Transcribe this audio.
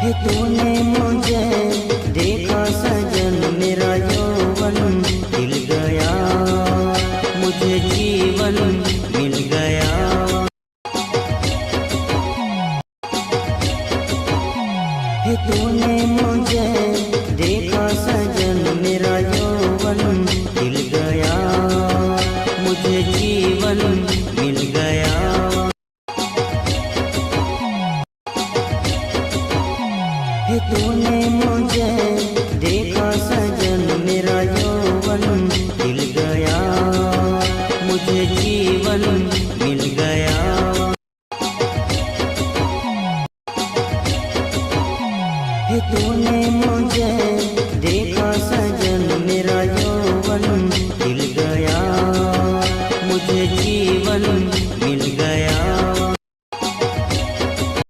है तूने मुझे देखा सजन मेरा यौवन खिल गया, मुझे जीवन मिल गया। है तूने मुझे देखा सजन मेरा यौवन खिल गया, मुझे जीवन मिल गया। है तूने